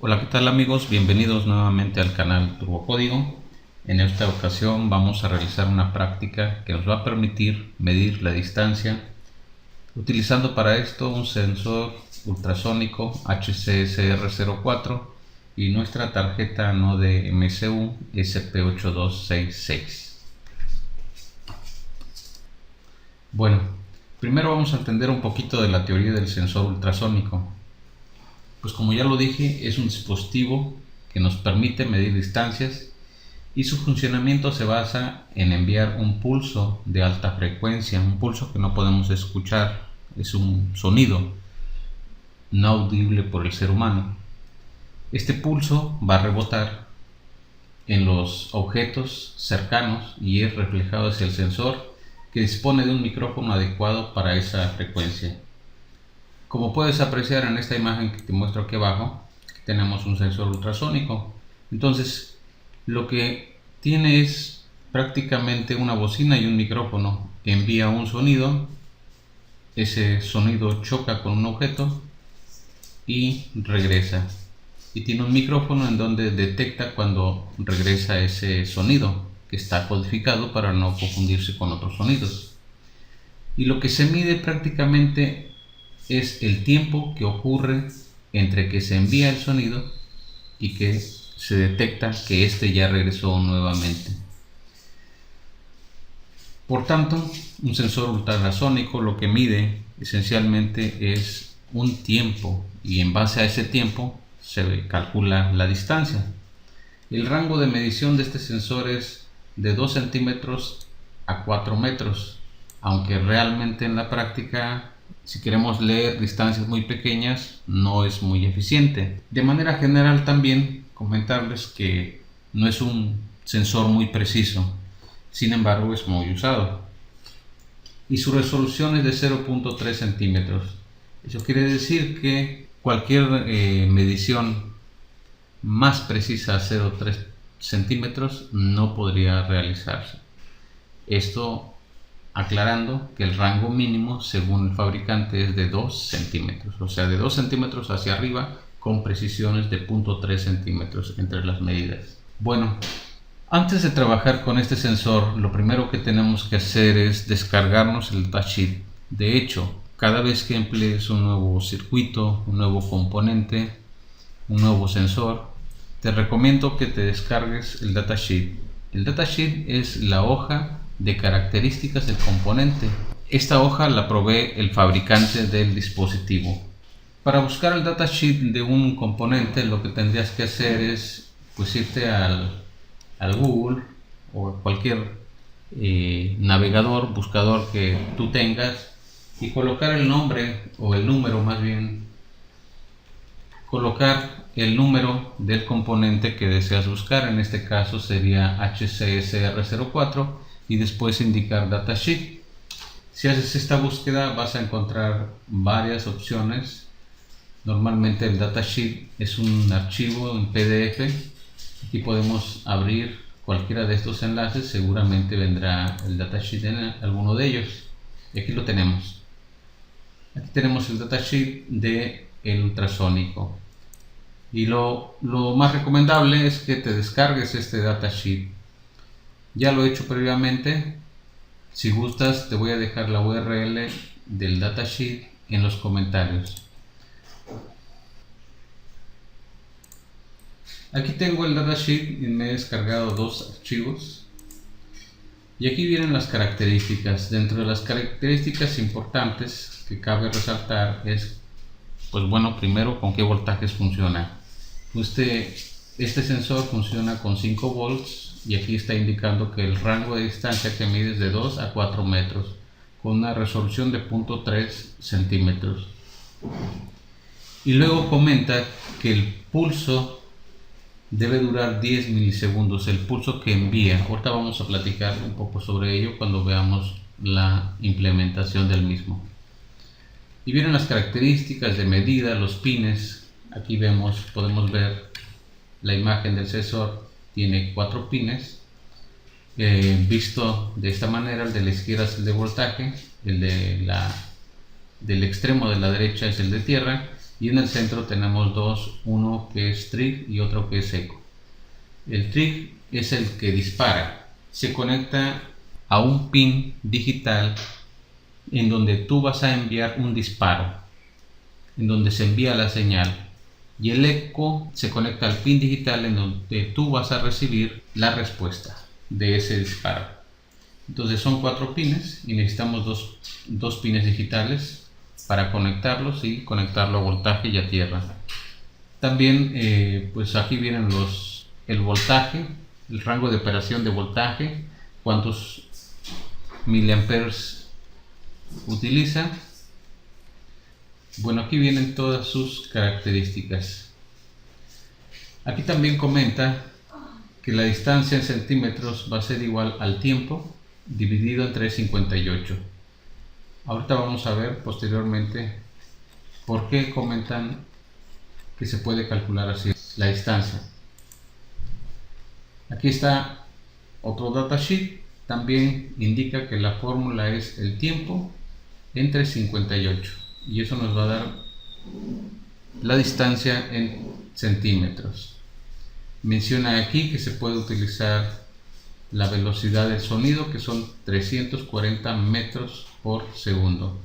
Hola, ¿qué tal amigos? Bienvenidos nuevamente al canal TurboCódigo. En esta ocasión vamos a realizar una práctica que nos va a permitir medir la distancia utilizando para esto un sensor ultrasónico HCSR04 y nuestra tarjeta Node MCU SP8266. Bueno, primero vamos a entender un poquito de la teoría del sensor ultrasónico. Pues como ya lo dije, es un dispositivo que nos permite medir distancias y su funcionamiento se basa en enviar un pulso de alta frecuencia, un pulso que no podemos escuchar, es un sonido no audible por el ser humano. Este pulso va a rebotar en los objetos cercanos y es reflejado hacia el sensor, que dispone de un micrófono adecuado para esa frecuencia. Como puedes apreciar en esta imagen que te muestro aquí abajo, tenemos un sensor ultrasónico. Entonces, lo que tiene es prácticamente una bocina y un micrófono. Envía un sonido, ese sonido choca con un objeto y regresa. Y tiene un micrófono en donde detecta cuando regresa ese sonido, que está codificado para no confundirse con otros sonidos. Y lo que se mide prácticamente es el tiempo que ocurre entre que se envía el sonido y que se detecta que éste ya regresó nuevamente. Por tanto, un sensor ultrasónico lo que mide esencialmente es un tiempo y en base a ese tiempo se calcula la distancia. El rango de medición de este sensor es de 2 centímetros a 4 metros, aunque realmente en la práctica, si queremos leer distancias muy pequeñas, no es muy eficiente. De manera general también comentarles que no es un sensor muy preciso, sin embargo es muy usado. Y su resolución es de 0.3 centímetros. Eso quiere decir que cualquier medición más precisa a 0.3 centímetros no podría realizarse. Esto aclarando que el rango mínimo según el fabricante es de 2 centímetros, o sea de 2 centímetros hacia arriba con precisiones de 0.3 centímetros entre las medidas. Bueno, antes de trabajar con este sensor, lo primero que tenemos que hacer es descargarnos el datasheet. De hecho, cada vez que emplees un nuevo circuito, un nuevo componente, un nuevo sensor, te recomiendo que te descargues el datasheet. El datasheet es la hoja de características del componente. Esta hoja la provee el fabricante del dispositivo. Para buscar el datasheet de un componente, lo que tendrías que hacer es pues irte al Google o a cualquier navegador, buscador que tú tengas y colocar el nombre o el número, más bien colocar el número del componente que deseas buscar. En este caso sería HCSR04 y después indicar datasheet. Si haces esta búsqueda vas a encontrar varias opciones. Normalmente el datasheet es un archivo en PDF. Aquí podemos abrir cualquiera de estos enlaces, seguramente vendrá el datasheet en alguno de ellos. Y aquí lo tenemos. Aquí tenemos el datasheet de el ultrasónico. Y lo más recomendable es que te descargues este datasheet. Ya lo he hecho previamente. Si gustas, te voy a dejar la URL del datasheet en los comentarios. Aquí tengo el datasheet y me he descargado dos archivos. Y aquí vienen las características. Dentro de las características importantes que cabe resaltar es, pues bueno, primero con qué voltajes funciona. Este sensor funciona con 5 volts y aquí está indicando que el rango de distancia que mide es de 2 a 4 metros con una resolución de 0.3 centímetros. Y luego comenta que el pulso debe durar 10 milisegundos, el pulso que envía. Ahorita vamos a platicar un poco sobre ello cuando veamos la implementación del mismo. Y vienen las características de medida, los pines. Aquí podemos ver la imagen del sensor, tiene 4 pines. Visto de esta manera, el de la izquierda es el de voltaje, el del extremo de la derecha es el de tierra y en el centro tenemos dos, uno que es trig y otro que es eco. El trig es el que dispara, se conecta a un pin digital en donde tú vas a enviar un disparo, en donde se envía la señal, y el eco se conecta al pin digital en donde tú vas a recibir la respuesta de ese disparo. Entonces son 4 pines y necesitamos dos pines digitales para conectarlos y conectarlo a voltaje y a tierra. También pues aquí vienen el voltaje, el rango de operación de voltaje, cuántos miliamperes utiliza. Bueno, aquí vienen todas sus características. Aquí también comenta que la distancia en centímetros va a ser igual al tiempo dividido entre 58. Ahorita vamos a ver posteriormente por qué comentan que se puede calcular así la distancia. Aquí está otro datasheet, también indica que la fórmula es el tiempo entre 58 y eso nos va a dar la distancia en centímetros. Menciona aquí que se puede utilizar la velocidad del sonido, que son 340 metros por segundo.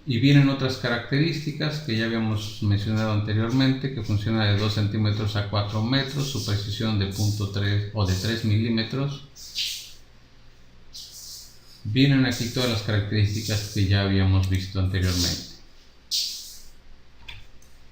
Y vienen otras características que ya habíamos mencionado anteriormente, que funciona de 2 centímetros a 4 metros, su precisión de 0.3 o de 3 milímetros. Vienen aquí todas las características que ya habíamos visto anteriormente.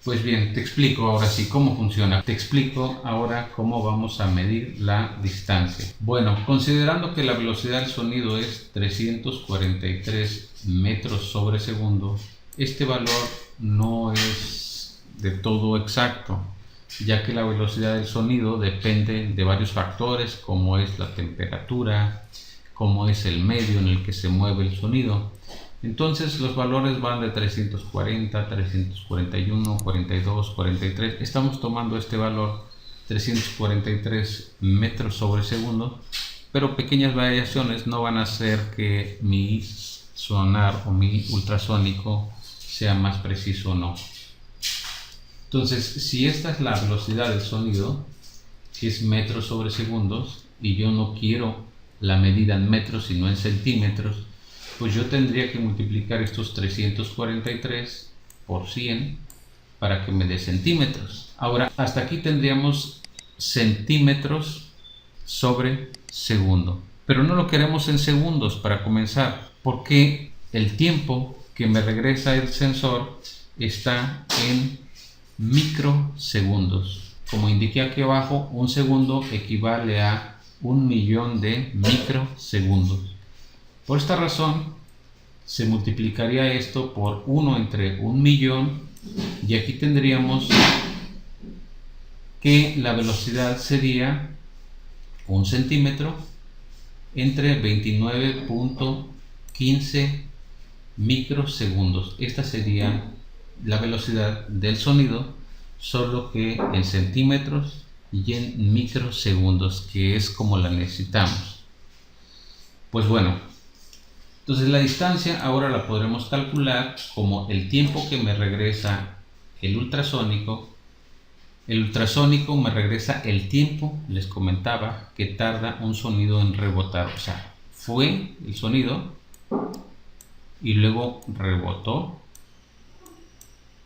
Pues bien, te explico ahora sí cómo funciona. Te explico ahora cómo vamos a medir la distancia. Bueno, considerando que la velocidad del sonido es 343 metros sobre segundo, este valor no es de todo exacto, ya que la velocidad del sonido depende de varios factores, como es la temperatura, como es el medio en el que se mueve el sonido. Entonces los valores van de 340, 341, 42, 43. Estamos tomando este valor 343 metros sobre segundo, pero pequeñas variaciones no van a hacer que mi sonar o mi ultrasónico sea más preciso o no. Entonces, si esta es la velocidad del sonido, que es metros sobre segundos, y yo no quiero la medida en metros sino en centímetros, pues yo tendría que multiplicar estos 343 por 100 para que me dé centímetros. Ahora, hasta aquí tendríamos centímetros sobre segundo, pero no lo queremos en segundos para comenzar, porque el tiempo que me regresa el sensor está en microsegundos. Como indiqué aquí abajo, un segundo equivale a 1.000.000 de microsegundos. Por esta razón se multiplicaría esto por 1 entre 1.000.000 y aquí tendríamos que la velocidad sería 1 centímetro entre 29.15 microsegundos. Esta sería la velocidad del sonido, solo que en centímetros y en microsegundos, que es como la necesitamos. Pues bueno, entonces la distancia ahora la podremos calcular como el tiempo que me regresa el ultrasónico. El ultrasónico me regresa el tiempo, les comentaba, que tarda un sonido en rebotar. O sea, fue el sonido y luego rebotó.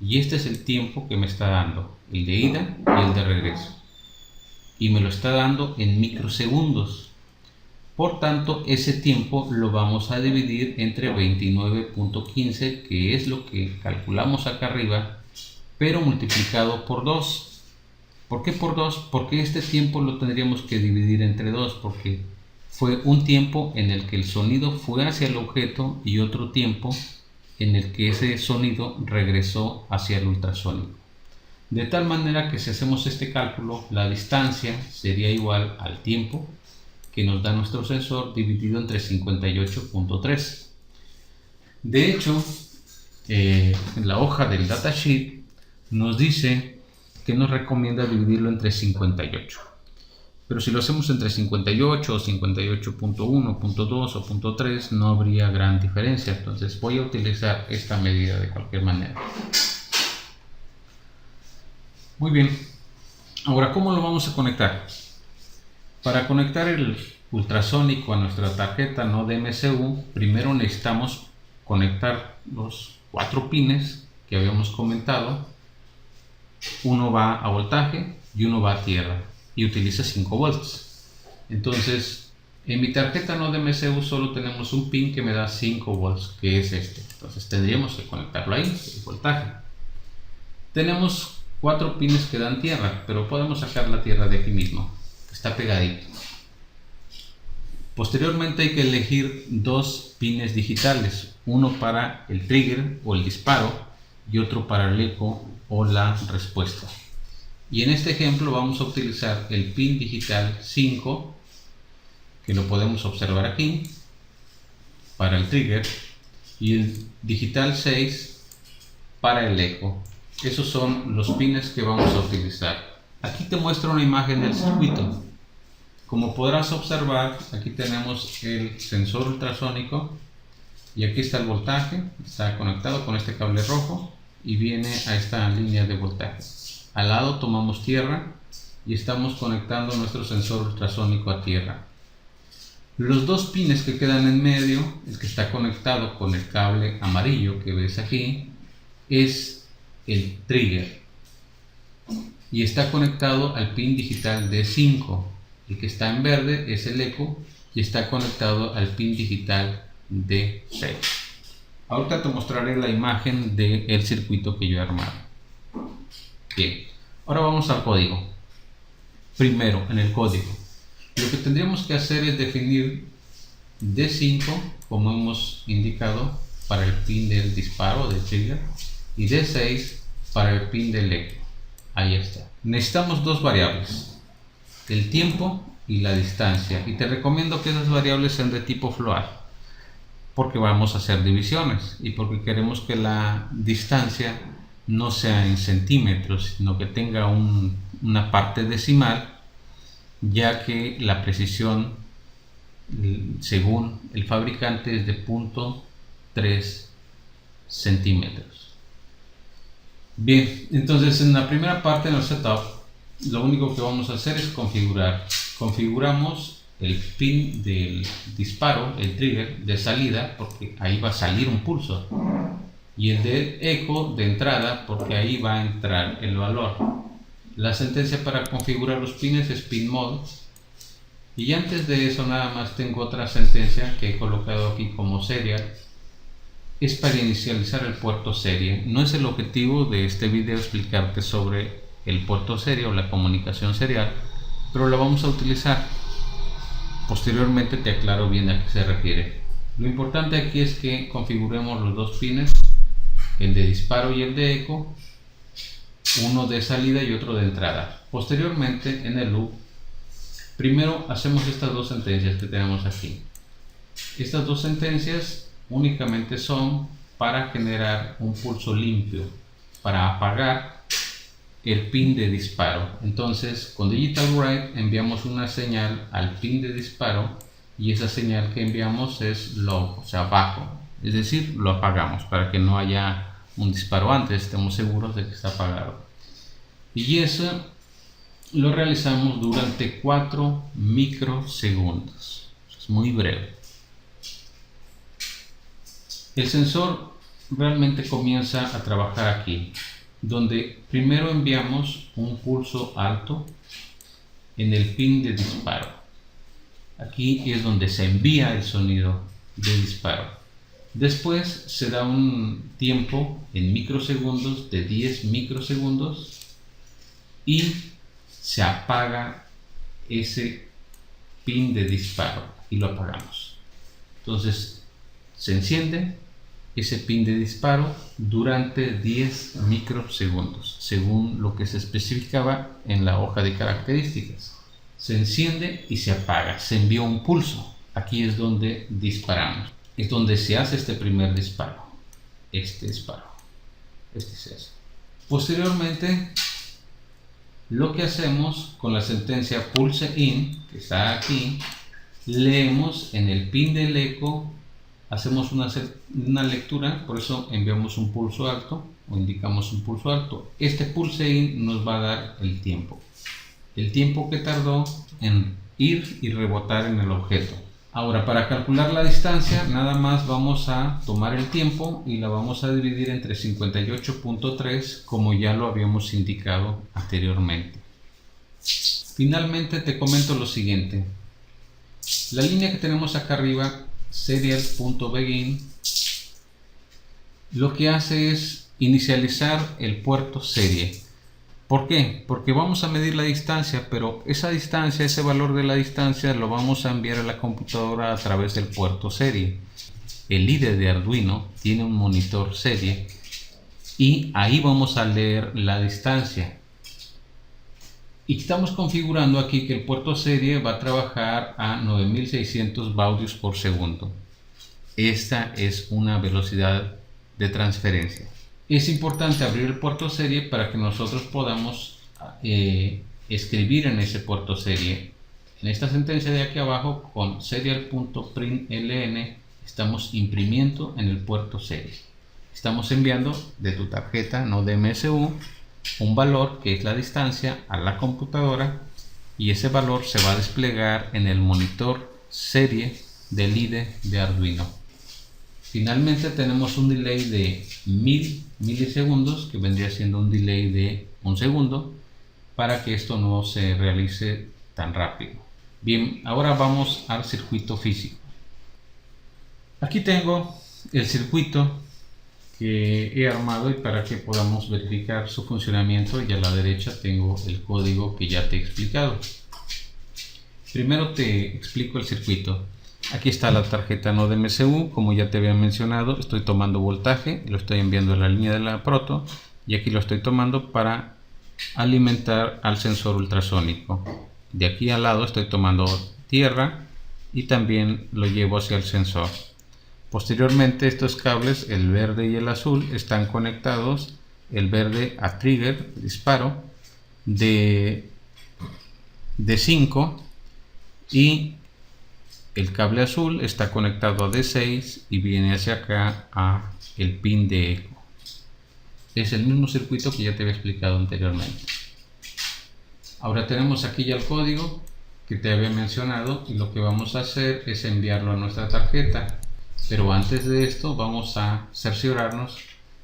Y este es el tiempo que me está dando, el de ida y el de regreso. Y me lo está dando en microsegundos. Por tanto, ese tiempo lo vamos a dividir entre 29.15, que es lo que calculamos acá arriba, pero multiplicado por 2. ¿Por qué por 2? Porque este tiempo lo tendríamos que dividir entre 2, porque fue un tiempo en el que el sonido fue hacia el objeto y otro tiempo en el que ese sonido regresó hacia el ultrasónico. De tal manera que si hacemos este cálculo, la distancia sería igual al tiempo que nos da nuestro sensor dividido entre 58.3. De hecho, en la hoja del datasheet nos dice que nos recomienda dividirlo entre 58. Pero si lo hacemos entre 58 o 58.1, punto 2 o punto 3 no habría gran diferencia. Entonces voy a utilizar esta medida de cualquier manera. Muy bien. Ahora, ¿cómo lo vamos a conectar? Para conectar el ultrasónico a nuestra tarjeta no de MCU, primero necesitamos conectar los 4 pines que habíamos comentado. Uno va a voltaje y uno va a tierra y utiliza 5 volts. Entonces, en mi tarjeta no de MCU solo tenemos un pin que me da 5 volts, que es este. Entonces tendríamos que conectarlo ahí, el voltaje. Tenemos 4 pines que dan tierra, pero podemos sacar la tierra de aquí mismo, está pegadito. Posteriormente hay que elegir 2 pines digitales, uno para el trigger o el disparo y otro para el eco o la respuesta. Y en este ejemplo vamos a utilizar el pin digital 5, que lo podemos observar aquí, para el trigger, y el digital 6 para el eco. Esos son los pines que vamos a utilizar. Aquí te muestro una imagen del circuito. Como podrás observar, aquí tenemos el sensor ultrasónico y aquí está el voltaje, está conectado con este cable rojo y viene a esta línea de voltaje. Al lado tomamos tierra y estamos conectando nuestro sensor ultrasónico a tierra. Los 2 pines que quedan en medio, el que está conectado con el cable amarillo que ves aquí, es el trigger y está conectado al pin digital D5. El que está en verde es el eco y está conectado al pin digital D6. Ahorita te mostraré la imagen del circuito que yo he armado. Bien, ahora vamos al código. Primero, en el código, lo que tendríamos que hacer es definir D5, como hemos indicado, para el pin del disparo, del trigger, y D6 para el pin del eco. Ahí está. Necesitamos 2 variables, el tiempo y la distancia, y te recomiendo que esas variables sean de tipo float, porque vamos a hacer divisiones y porque queremos que la distancia no sea en centímetros, sino que tenga una parte decimal, ya que la precisión según el fabricante es de 0.3 centímetros. Bien, entonces en la primera parte del setup lo único que vamos a hacer es configurar. Configuramos el pin del disparo, el trigger de salida, porque ahí va a salir un pulso, y el de eco de entrada, porque ahí va a entrar el valor. La sentencia para configurar los pines es pin mode, y antes de eso nada más tengo otra sentencia que he colocado aquí como serial. Es para inicializar el puerto serie. No es el objetivo de este video explicarte sobre el puerto serie o la comunicación serial, pero la vamos a utilizar. Posteriormente te aclaro bien a qué se refiere. Lo importante aquí es que configuremos los 2 pines, el de disparo y el de eco, uno de salida y otro de entrada. Posteriormente, en el loop, primero hacemos estas 2 sentencias que tenemos aquí. Estas 2 sentencias únicamente son para generar un pulso limpio, para apagar el pin de disparo. Entonces con Digital Write enviamos una señal al pin de disparo y esa señal que enviamos es low, o sea bajo, es decir, lo apagamos para que no haya un disparo antes, estemos seguros de que está apagado. Y eso lo realizamos durante 4 microsegundos, es muy breve. El sensor realmente comienza a trabajar aquí, donde primero enviamos un pulso alto en el pin de disparo. Aquí es donde se envía el sonido de disparo. Después se da un tiempo en microsegundos de 10 microsegundos y se apaga ese pin de disparo y lo apagamos. Entonces se enciende ese pin de disparo durante 10 microsegundos, según lo que se especificaba en la hoja de características. Se enciende y se apaga, se envía un pulso. Aquí es donde disparamos, es donde se hace este primer disparo, este disparo, este se hace. Posteriormente Lo que hacemos con la sentencia pulse in, que está aquí, leemos en el pin del eco, hacemos una lectura, por eso enviamos un pulso alto o indicamos un pulso alto. Este pulse in nos va a dar el tiempo que tardó en ir y rebotar en el objeto. Ahora, para calcular la distancia, nada más vamos a tomar el tiempo y la vamos a dividir entre 58.3, como ya lo habíamos indicado anteriormente. Finalmente te comento lo siguiente. La línea que tenemos acá arriba, serial.begin, lo que hace es inicializar el puerto serie. ¿Por qué? Porque vamos a medir la distancia, pero esa distancia, ese valor de la distancia lo vamos a enviar a la computadora a través del puerto serie. El IDE de Arduino tiene un monitor serie y ahí vamos a leer la distancia. Y estamos configurando aquí que el puerto serie va a trabajar a 9600 baudios por segundo. Esta es una velocidad de transferencia. Es importante abrir el puerto serie para que nosotros podamos escribir en ese puerto serie. En esta sentencia de aquí abajo, con serial.println, estamos imprimiendo en el puerto serie. Estamos enviando de tu tarjeta, no de MSU, un valor que es la distancia a la computadora, y ese valor se va a desplegar en el monitor serie del IDE de Arduino. Finalmente tenemos un delay de 1000 milisegundos, que vendría siendo un delay de un segundo, para que esto no se realice tan rápido. Bien, ahora vamos al circuito físico. Aquí tengo el circuito que he armado y para que podamos verificar su funcionamiento, y a la derecha tengo el código que ya te he explicado. Primero te explico el circuito. Aquí está la tarjeta no de MSU, como ya te había mencionado. Estoy tomando voltaje, lo estoy enviando a la línea de la proto, y aquí lo estoy tomando para alimentar al sensor ultrasónico. De aquí al lado estoy tomando tierra y también lo llevo hacia el sensor. Posteriormente, estos cables, el verde y el azul, están conectados. El verde a trigger, disparo de 5, y el cable azul está conectado a D6 y viene hacia acá a el pin de eco. Es el mismo circuito que ya te había explicado anteriormente. Ahora tenemos aquí ya el código que te había mencionado, y lo que vamos a hacer es enviarlo a nuestra tarjeta. Pero antes de esto vamos a cerciorarnos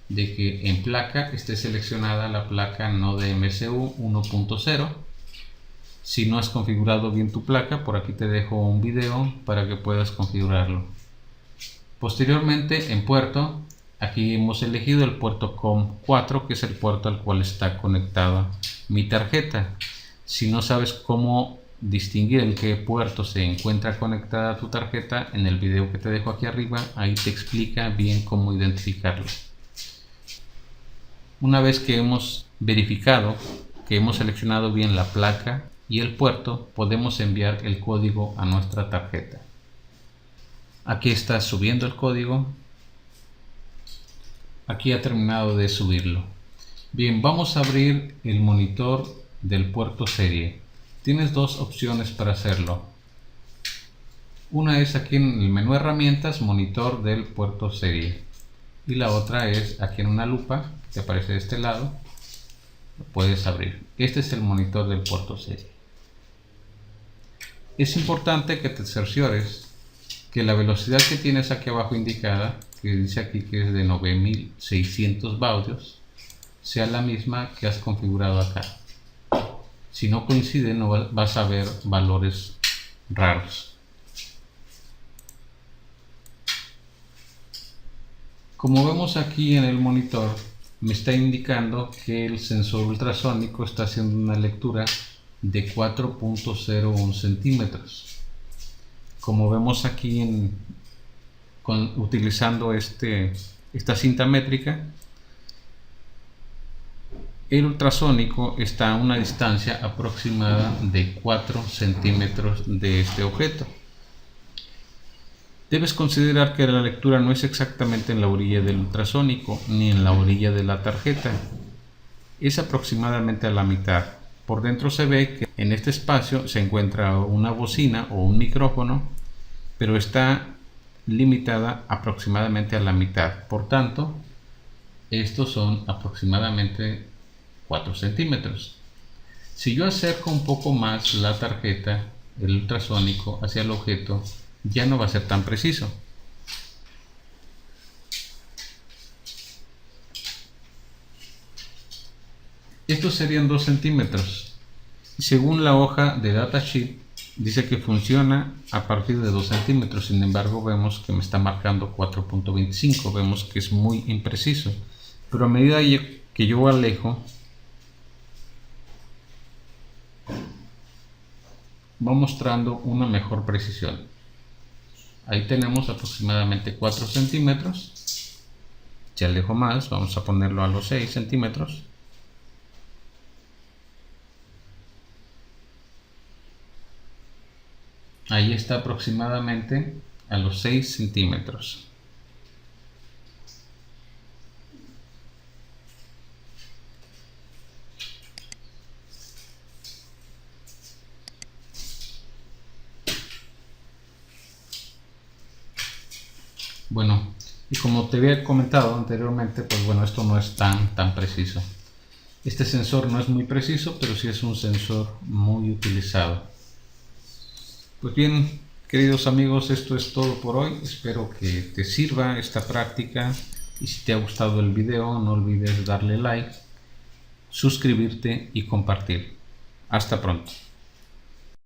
de que en placa esté seleccionada la placa no de MSU 1.0. Si no has configurado bien tu placa, por aquí te dejo un video para que puedas configurarlo. Posteriormente, en puerto, aquí hemos elegido el puerto COM4, que es el puerto al cual está conectada mi tarjeta. Si no sabes cómo distinguir en qué puerto se encuentra conectada tu tarjeta, en el video que te dejo aquí arriba, ahí te explica bien cómo identificarlo. Una vez que hemos verificado que hemos seleccionado bien la placa y el puerto, podemos enviar el código a nuestra tarjeta. Aquí está subiendo el código. Aquí ha terminado de subirlo. Bien, vamos a abrir el monitor del puerto serie. Tienes dos opciones para hacerlo. Una es aquí en el menú herramientas, monitor del puerto serie, y la otra es aquí en una lupa que te aparece de este lado. Lo puedes abrir. Este es el monitor del puerto serie. Es importante que te cerciores que la velocidad que tienes aquí abajo indicada, que dice aquí que es de 9600 baudios, sea la misma que has configurado acá. Si no coincide, no vas a ver valores raros. Como vemos aquí en el monitor, me está indicando que el sensor ultrasónico está haciendo una lectura de 4.01 centímetros. Como vemos aquí utilizando esta cinta métrica, el ultrasónico está a una distancia aproximada de 4 centímetros de este objeto. Debes considerar que la lectura no es exactamente en la orilla del ultrasónico ni en la orilla de la tarjeta. Es aproximadamente a la mitad. Por dentro se ve que en este espacio se encuentra una bocina o un micrófono, pero está limitada aproximadamente a la mitad. Por tanto, estos son aproximadamente 4 centímetros. Si yo acerco un poco más la tarjeta, el ultrasónico, hacia el objeto, ya no va a ser tan preciso. Estos serían 2 centímetros. Según la hoja de datasheet, dice que funciona a partir de 2 centímetros. Sin embargo, vemos que me está marcando 4.25. Vemos que es muy impreciso. Pero a medida que yo alejo, va mostrando una mejor precisión. Ahí tenemos aproximadamente 4 centímetros. Si alejo más, vamos a ponerlo a los 6 centímetros. Ahí está aproximadamente a los 6 centímetros. Bueno, y como te había comentado anteriormente, pues bueno, esto no es tan preciso. Este sensor no es muy preciso, pero sí es un sensor muy utilizado. Pues bien, queridos amigos, esto es todo por hoy. Espero que te sirva esta práctica y si te ha gustado el video, no olvides darle like, suscribirte y compartir. Hasta pronto.